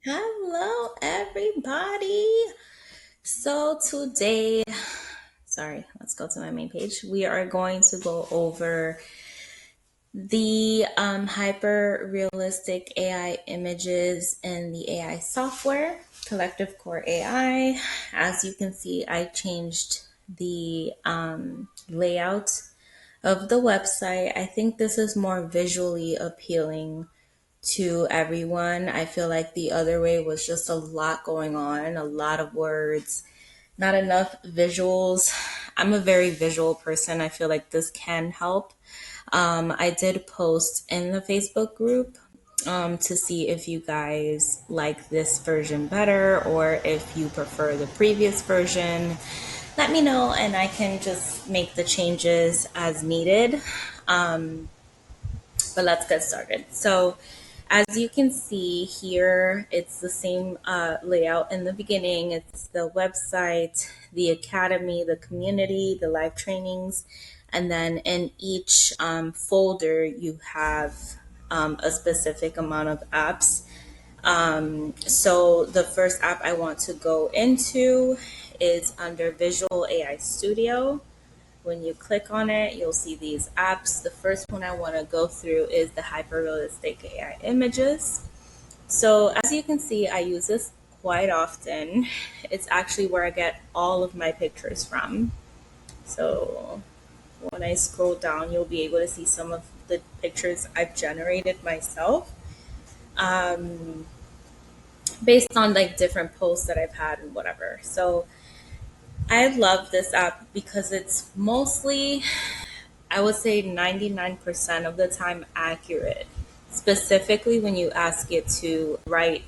Hello, everybody. So today, sorry, let's go to my main page. We are going to go over the hyper realistic AI images in the AI software, Collective Core AI. As you can see, I changed the layout of the website. I think this is more visually appealing to everyone. I feel like the other way was just a lot going on, a lot of words, not enough visuals. I'm a very visual person. I feel like this can help. I did post in the Facebook group to see if you guys like this version better or if you prefer the previous version. Let me know and I can just make the changes as needed. Um, but let's get started. So, as you can see here, it's the same layout in the beginning. It's the website, the academy, the community, the live trainings, and then in each folder, you have a specific amount of apps. So, the first app I want to go into is under Visual AI Studio. When you click on it, you'll see these apps. The first one I want to go through is the hyperrealistic AI images. So as you can see, I use this quite often. It's actually where I get all of my pictures from. So when I scroll down, you'll be able to see some of the pictures I've generated myself, um, based on like different posts that I've had and whatever. So I love this app because it's mostly, I would say 99% of the time accurate, specifically when you ask it to write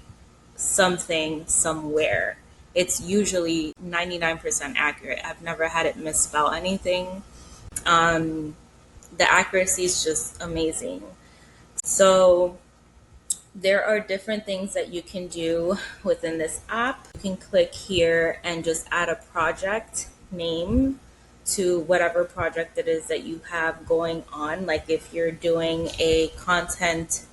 something somewhere. It's usually 99% accurate. I've never had it misspell anything. Um, the accuracy is just amazing. So, there are different things that you can do within this app. You can click here and just add a project name to whatever project it is that you have going on. Like if you're doing a content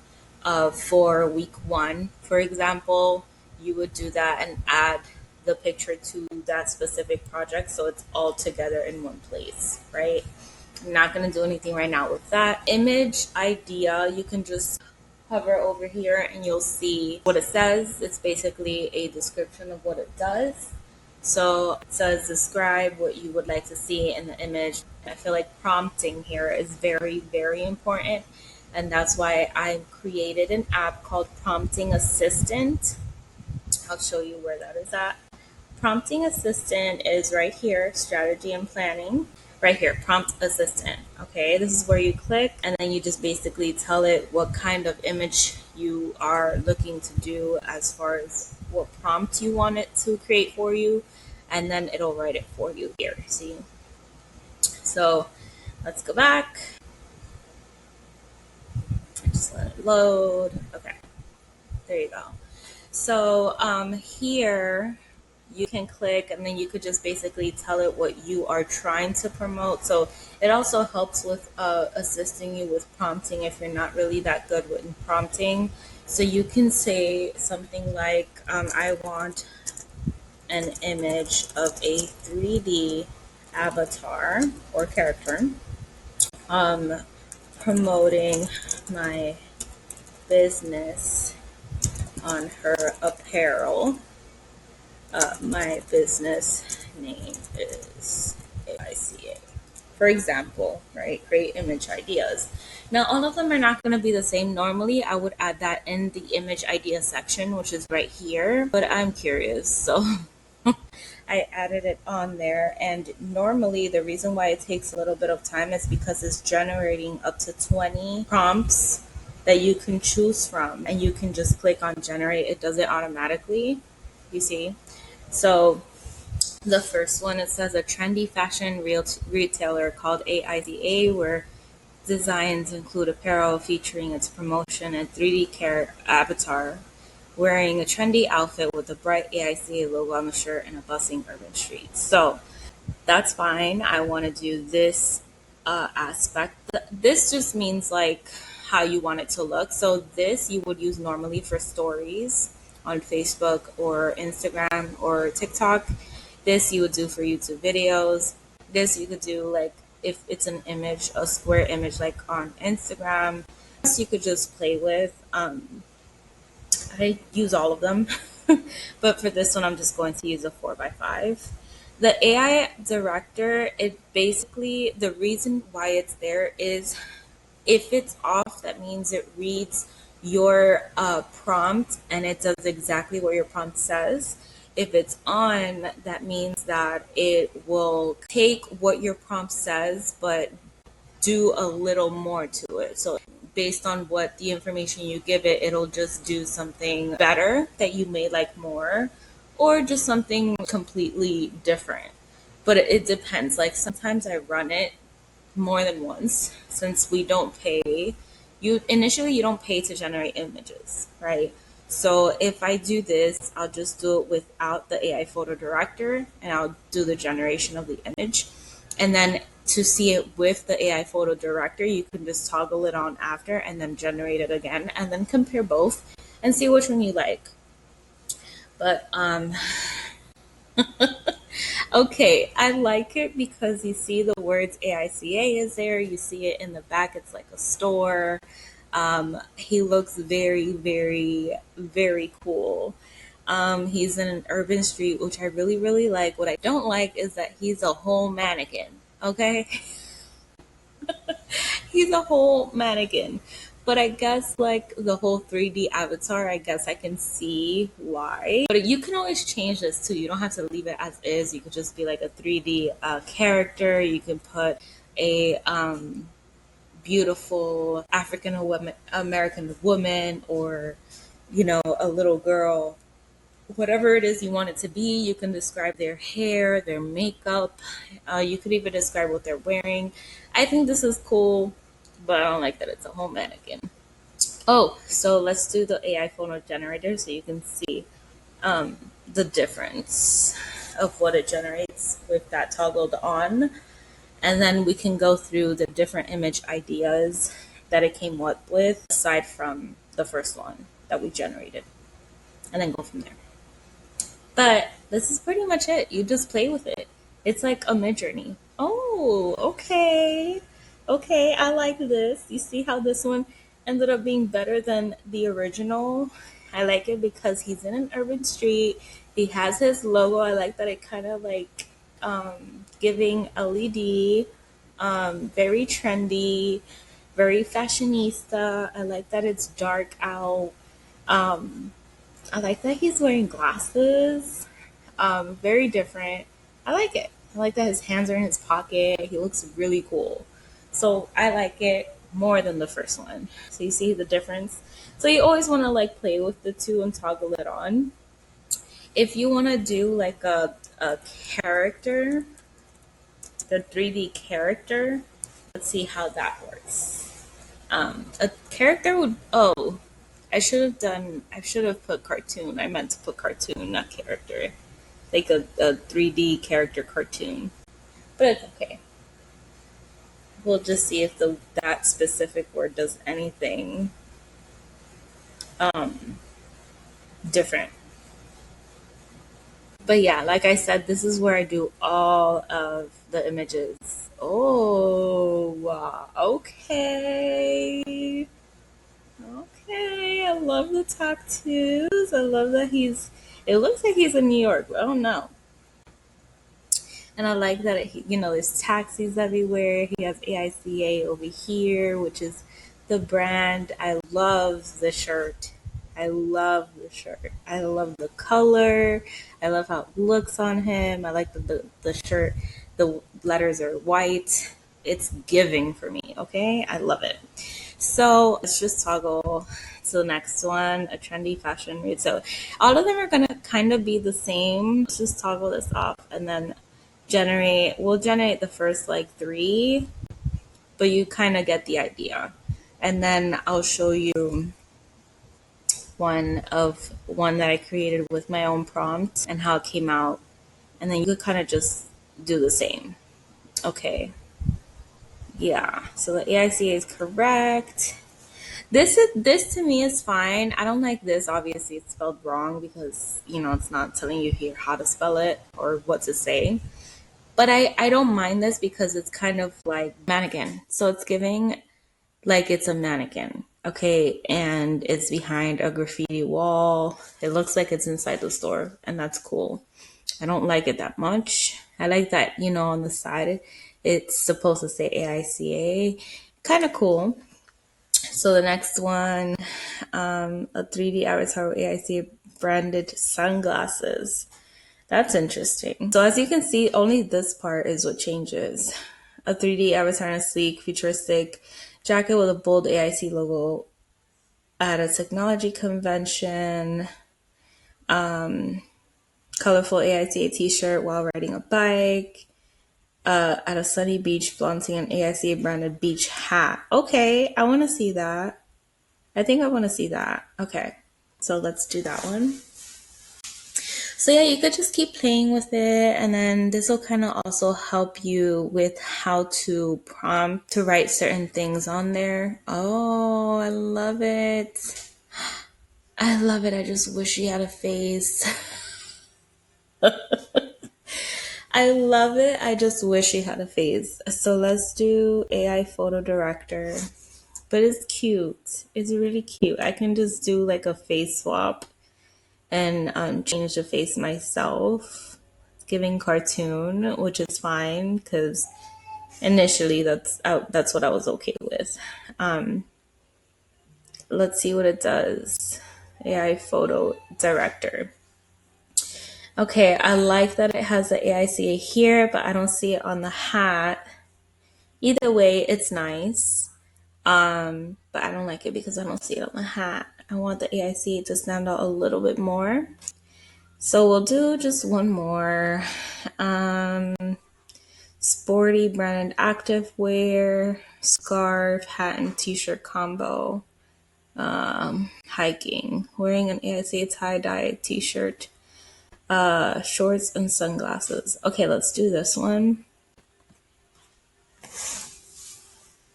for week one, for example, you would do that and add the picture to that specific project so it's all together in one place, right? I'm not going to do anything right now with that. Image idea, you can just hover over here and you'll see what it says. It's basically a description of what it does. So it says describe what you would like to see in the image. I feel like prompting here is very, very important. And that's why I created an app called Prompting Assistant. I'll show you where that is at. Prompting Assistant is right here, strategy and planning. Right here, prompt assistant. Okay, this is where you click and then you just basically tell it what kind of image you are looking to do as far as what prompt you want it to create for you, and then it'll write it for you here. See? So let's go back. Just let it load. Okay, there you go. So here you can click and then you could just basically tell it what you are trying to promote. So it also helps with assisting you with prompting if you're not really that good with prompting. So you can say something like, I want an image of a 3D avatar or character um, promoting my business on her apparel. My business name is AICA. For example, right? Create image ideas. Now, all of them are not going to be the same. Normally, I would add that in the image idea section, which is right here, but I'm curious. So I added it on there. And normally, the reason why it takes a little bit of time is because it's generating up to 20 prompts that you can choose from. And you can just click on generate, it does it automatically. You see? So the first one, it says a trendy fashion retailer called AICA, where designs include apparel featuring its promotion and 3D care avatar wearing a trendy outfit with a bright AICA logo on the shirt and a bustling urban street. So that's fine. I want to do this aspect. This just means like how you want it to look. So this you would use normally for stories on Facebook or Instagram or TikTok. This you would do for YouTube videos. This you could do like if it's an image, a square image like on Instagram. This you could just play with. I use all of them, but for this one, I'm just going to use a 4x5. The AI director, it basically, the reason why it's there is if it's off, that means it reads your prompt and it does exactly what your prompt says. If it's on, that means that it will take what your prompt says, but do a little more to it. So based on what the information you give it, it'll just do something better that you may like more, or just something completely different. But it depends. Like sometimes I run it more than once since we don't pay. You don't pay to generate images, right? So if I do this, I'll just do it without the AI photo director and I'll do the generation of the image. And then to see it with the AI photo director, you can just toggle it on after and then generate it again and then compare both and see which one you like. But okay, I like it because you see the words AICA is there. You see it in the back. It's like a store. He looks very, very, very cool. He's in an urban street, which I really, really like. What I don't like is that he's a whole mannequin. Okay, he's a whole mannequin. But I guess like the whole 3D avatar, I guess I can see why. But you can always change this too. You don't have to leave it as is. You could just be like a 3D character. You can put a beautiful African American woman or, a little girl. Whatever it is you want it to be, you can describe their hair, their makeup. You could even describe what they're wearing. I think this is cool, but I don't like that it's a whole mannequin. Oh, so let's do the AI photo generator so you can see the difference of what it generates with that toggled on. And then we can go through the different image ideas that it came up with aside from the first one that we generated and then go from there. But this is pretty much it. You just play with it. It's like a mid journey. Oh, okay. Okay, I like this. You see how this one ended up being better than the original? I like it because he's in an urban street. He has his logo. I like that it kind of like giving LED, very trendy, very fashionista. I like that it's dark out. Um, I like that he's wearing glasses. Very different. I like it. I like that his hands are in his pocket. He looks really cool. So I like it more than the first one. So you see the difference. So you always want to like play with the two and toggle it on. If you want to do like a character, the 3D character, let's see how that works. A character would, oh, I should have put cartoon. I meant to put cartoon, not character. Like a 3D character cartoon. But it's okay. We'll just see if that specific word does anything different. But yeah, like I said, this is where I do all of the images. Oh, wow. Okay. Okay. I love the tattoos. I love that it looks like he's in New York. I don't know. And I like that, there's taxis everywhere. He has AICA over here, which is the brand. I love the shirt. I love the shirt. I love the color. I love how it looks on him. I like the shirt. The letters are white. It's giving for me, okay? I love it. So let's just toggle to the next one, a trendy fashion read. So all of them are going to kind of be the same. Let's just toggle this off and then we'll generate the first like three, but you kind of get the idea. And then I'll show you one that I created with my own prompt and how it came out. And then you could kind of just do the same. Okay. Yeah. So the AICA is correct. This to me is fine. I don't like this. Obviously, it's spelled wrong because it's not telling you here how to spell it or what to say. But I don't mind this because it's kind of like mannequin. So it's giving like it's a mannequin. Okay, and it's behind a graffiti wall. It looks like it's inside the store, and that's cool. I don't like it that much. I like that, on the side it's supposed to say AICA. Kind of cool. So the next one, a 3D avatar with AICA branded sunglasses. That's interesting. So as you can see, only this part is what changes. A 3D avatar in a sleek, futuristic jacket with a bold AIC logo at a technology convention. Colorful AICA t-shirt while riding a bike. At a sunny beach flaunting an AICA branded beach hat. Okay, I want to see that. I think I want to see that. Okay, so let's do that one. So yeah, you could just keep playing with it, and then this will kind of also help you with how to prompt to write certain things on there. Oh, I love it. I love it. I just wish she had a face. I love it. I just wish she had a face. So let's do AI photo director. But it's cute. It's really cute. I can just do like a face swap and change the face myself. It's giving cartoon, which is fine because initially that's what I was okay with. Let's see what it does. AI photo director. Okay, I like that it has the AICA here, but I don't see it on the hat. Either way, it's nice. But I don't like it because I don't see it on the hat. I want the AICA to stand out a little bit more. So we'll do just one more. Sporty branded activewear, scarf, hat, and t-shirt combo. Hiking, wearing an AICA tie-dye t-shirt, shorts, and sunglasses. Okay, let's do this one.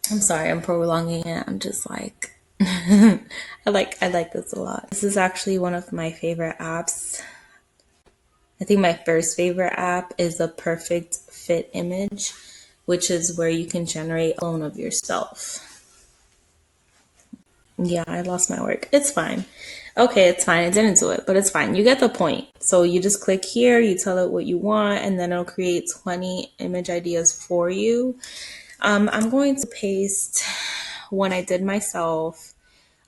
I'm sorry, I'm prolonging it. I'm just like, I like this a lot. This is actually one of my favorite apps. I think my first favorite app is the Perfect Fit Image, which is where you can generate a clone of yourself. Yeah, I lost my work. It's fine. Okay, it's fine. I didn't do it, but it's fine. You get the point. So you just click here, you tell it what you want, and then it'll create 20 image ideas for you. I'm going to paste one I did myself.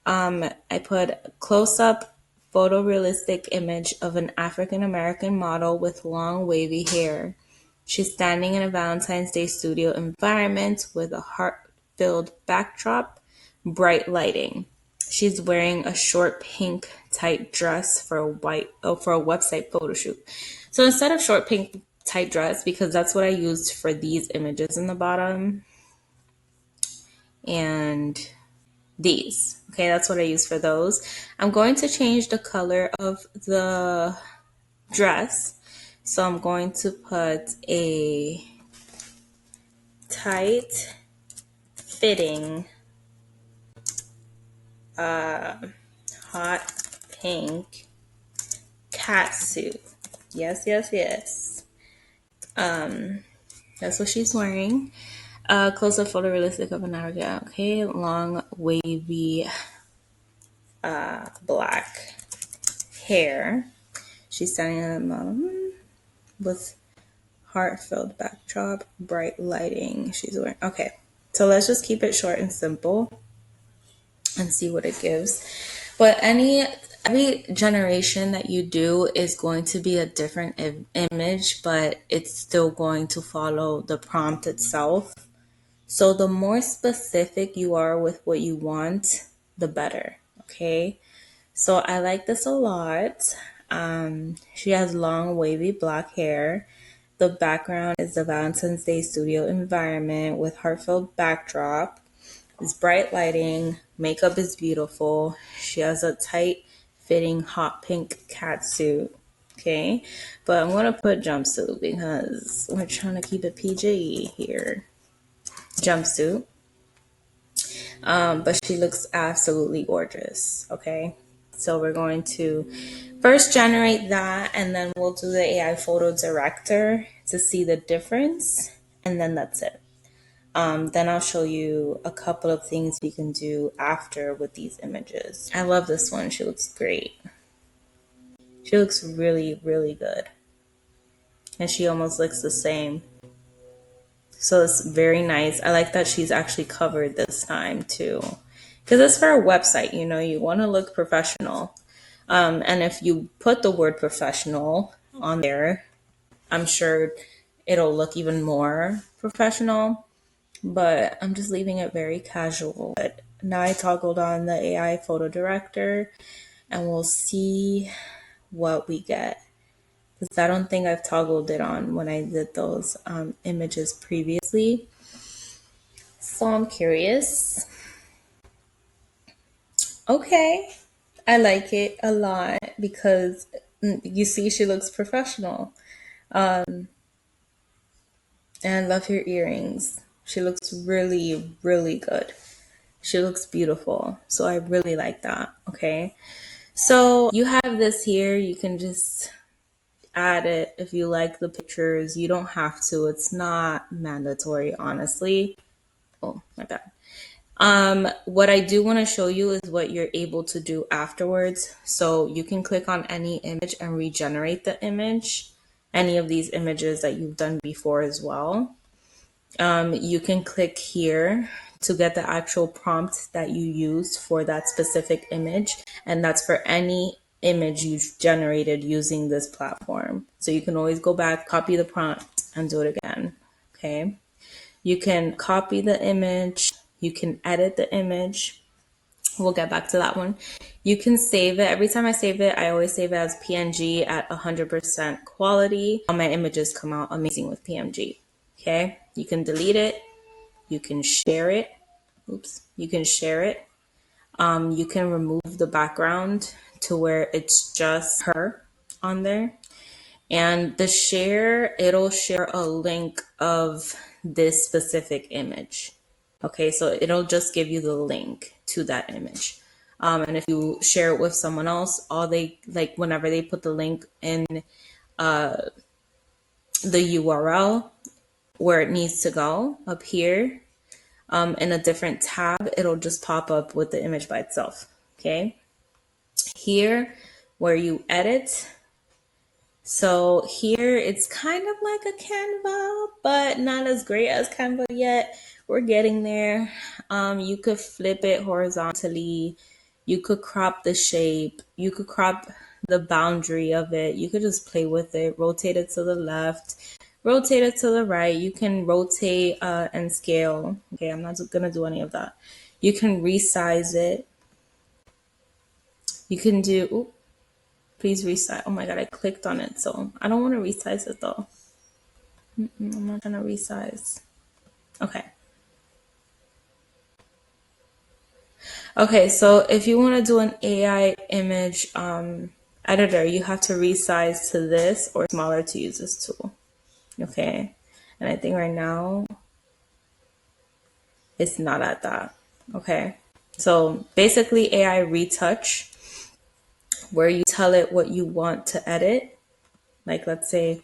I put close-up photorealistic image of an African American model with long wavy hair. She's standing in a Valentine's Day studio environment with a heart-filled backdrop, bright lighting. She's wearing a short pink tight dress for a website photo shoot. So instead of short pink tight dress, because that's what I used for these images in the bottom, and these. Okay, that's what I use for those. I'm going to change the color of the dress. So I'm going to put a tight fitting hot pink cat suit. Yes, yes, yes. That's what she's wearing. Close up photorealistic of an hour. Okay, long wavy black hair. She's standing in a with heart-filled backdrop, bright lighting. She's wearing. Okay, so let's just keep it short and simple and see what it gives. But every generation that you do is going to be a different image, but it's still going to follow the prompt itself. So the more specific you are with what you want, the better. Okay. So I like this a lot. She has long wavy black hair. The background is the Valentine's Day studio environment with heartfelt backdrop. It's bright lighting. Makeup is beautiful. She has a tight fitting hot pink cat suit. Okay. But I'm going to put jumpsuit because we're trying to keep it PG here. Jumpsuit. But she looks absolutely gorgeous. Okay, so we're going to first generate that, and then we'll do the AI photo director to see the difference, and then that's it. Then I'll show you a couple of things you can do after with these images. I love this one. She looks great. She looks really, really good. And she almost looks the same. So it's very nice. I like that she's actually covered this time too. Because it's for a website, you know, you want to look professional. And if you put the word professional on there, I'm sure it'll look even more professional. But I'm just leaving it very casual. But now I toggled on the AI photo director and we'll see what we get. Because I don't think I've toggled it on when I did those images previously. So I'm curious. Okay, I like it a lot because you see she looks professional. And I love her earrings. She looks really, really good. She looks beautiful. So I really like that. Okay. So you have this here. You can just add it if you like the pictures. You don't have to. It's not mandatory, honestly. Oh, my bad. What I do want to show you is what you're able to do afterwards. So you can click on any image and regenerate the image, any of these images that you've done before as well. You can click here to get the actual prompt that you used for that specific image. And that's for any image you've generated using this platform. So you can always go back, copy the prompt and do it again. Okay. You can copy the image. You can edit the image. We'll get back to that one. You can save it. Every time I save it, I always save it as PNG at 100% quality. All my images come out amazing with PNG. Okay. You can delete it. You can share it. Oops. You can share it. You can remove the background to where it's just her on there. And the share, it'll share a link of this specific image. Okay, so it'll just give you the link to that image. And if you share it with someone else, all they like whenever they put the link in the URL where it needs to go up here in a different tab, it'll just pop up with the image by itself. Okay, here where you edit. So here it's kind of like a Canva, but not as great as Canva yet. We're getting there. You could flip it horizontally. You could crop the shape. You could crop the boundary of it. You could just play with it, rotate it to the left, rotate it to the right. You can rotate and scale. Okay, I'm not gonna do any of that. You can resize it. You can do, oops, please resize. Oh my God, I clicked on it. So I don't want to resize it though. I'm not trying to resize. Okay. Okay, so if you want to do an AI image editor, you have to resize to this or smaller to use this tool. Okay. And I think right now it's not at that. Okay. So basically AI retouch, where you tell it what you want to edit. Like let's say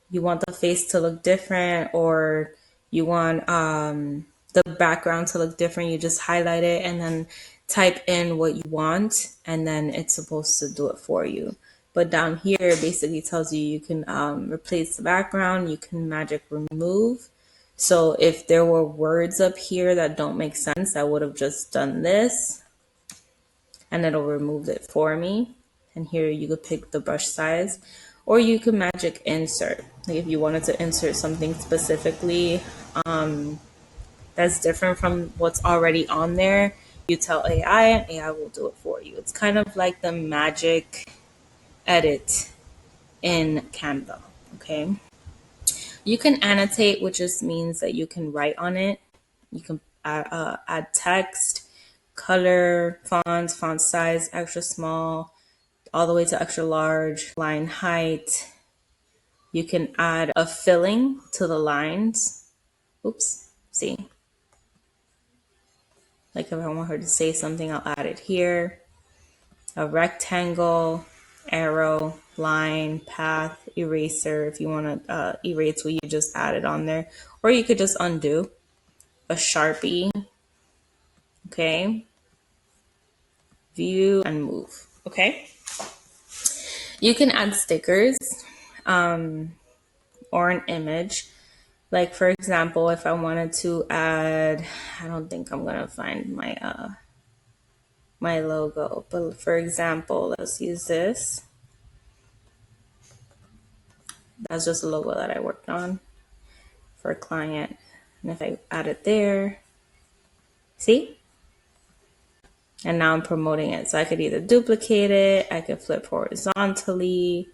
you want the face to look different or you want the background to look different, you just highlight it and then type in what you want and then it's supposed to do it for you. But down here it basically tells you you can replace the background, you can magic remove. So if there were words up here that don't make sense, I would have just done this and it'll remove it for me. And here you could pick the brush size or you can magic insert. Like if you wanted to insert something specifically that's different from what's already on there, you tell AI and AI will do it for you. It's kind of like the magic edit in Canva. Okay. You can annotate, which just means that you can write on it. You can add text, color, fonts, font size, extra small, all the way to extra large, line height. You can add a filling to the lines. Oops, see. Like if I want her to say something, I'll add it here. A rectangle, arrow, line, path, eraser. If you want to erase what you just added on there, or you could just undo. A Sharpie, okay? View and move, okay? You can add stickers or an image. Like for example, if I wanted to add, I don't think I'm gonna find my logo, but for example, let's use this. That's just a logo that I worked on for a client. And if I add it there, see? And now I'm promoting it. So I could either duplicate it, I could flip horizontally,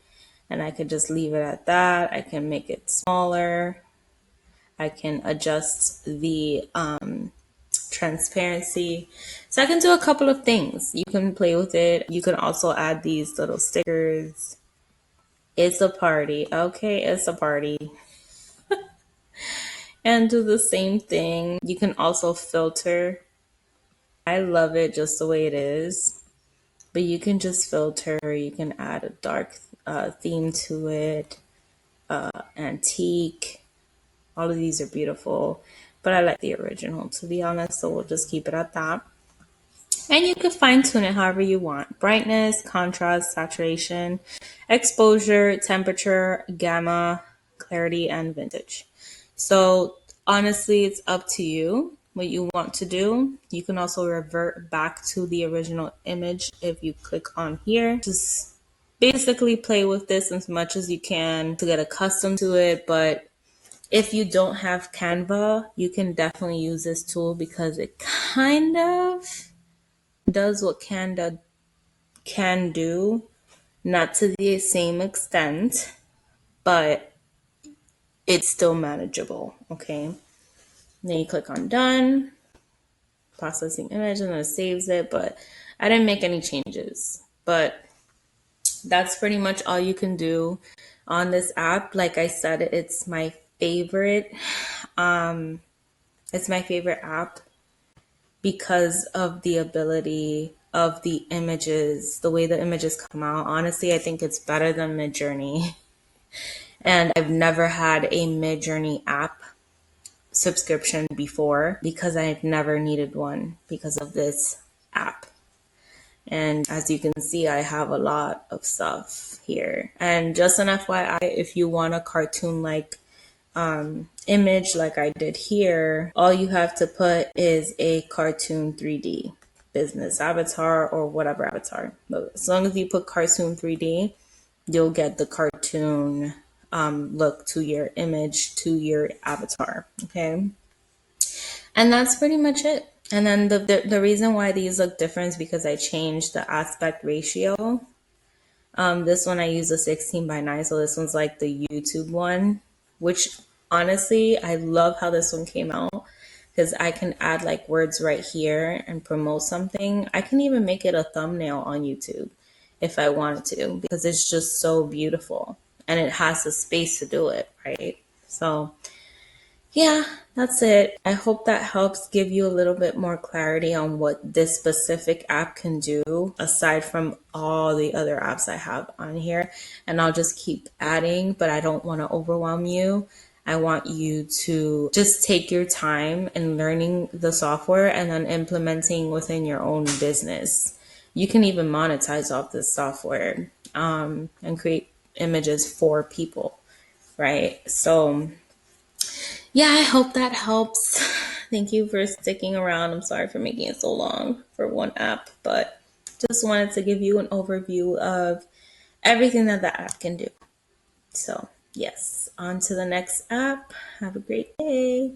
and I could just leave it at that. I can make it smaller. I can adjust the transparency. So I can do a couple of things. You can play with it. You can also add these little stickers. It's a party. Okay, it's a party. And do the same thing. You can also filter. I love it just the way it is. But you can just filter. You can add a dark theme to it. Antique. All of these are beautiful. But I like the original, to be honest. So we'll just keep it at that. And you can fine tune it however you want. Brightness, contrast, saturation, exposure, temperature, gamma, clarity, and vintage. So honestly, it's up to you what you want to do. You can also revert back to the original image if you click on here. Just basically play with this as much as you can to get accustomed to it. But if you don't have Canva, you can definitely use this tool because it kind of does what Canva can do, not to the same extent, but it's still manageable, okay? Then you click on done, processing image, and then it saves it, but I didn't make any changes. But that's pretty much all you can do on this app. Like I said, it's my favorite. It's my favorite app because of the ability of the images, the way the images come out. Honestly, I think it's better than Midjourney. And I've never had a Midjourney app subscription before because I've never needed one because of this app. And as you can see, I have a lot of stuff here. And just an FYI, if you want a cartoon like image like I did here, all you have to put is a cartoon 3D business avatar or whatever avatar. But as long as you put cartoon 3D, you'll get the cartoon look to your image, to your avatar. Okay. And that's pretty much it. And then the reason why these look different is because I changed the aspect ratio. This one I use a 16:9, so this one's like the YouTube one, which honestly, I love how this one came out because I can add like words right here and promote something. I can even make it a thumbnail on YouTube if I wanted to because it's just so beautiful and it has the space to do it, right? So yeah, that's it. I hope that helps give you a little bit more clarity on what this specific app can do aside from all the other apps I have on here. And I'll just keep adding, but I don't want to overwhelm you. I want you to just take your time in learning the software and then implementing within your own business. You can even monetize off this software and create images for people, right? So yeah, I hope that helps. Thank you for sticking around. I'm sorry for making it so long for one app, but just wanted to give you an overview of everything that the app can do. So, yes, on to the next app. Have a great day.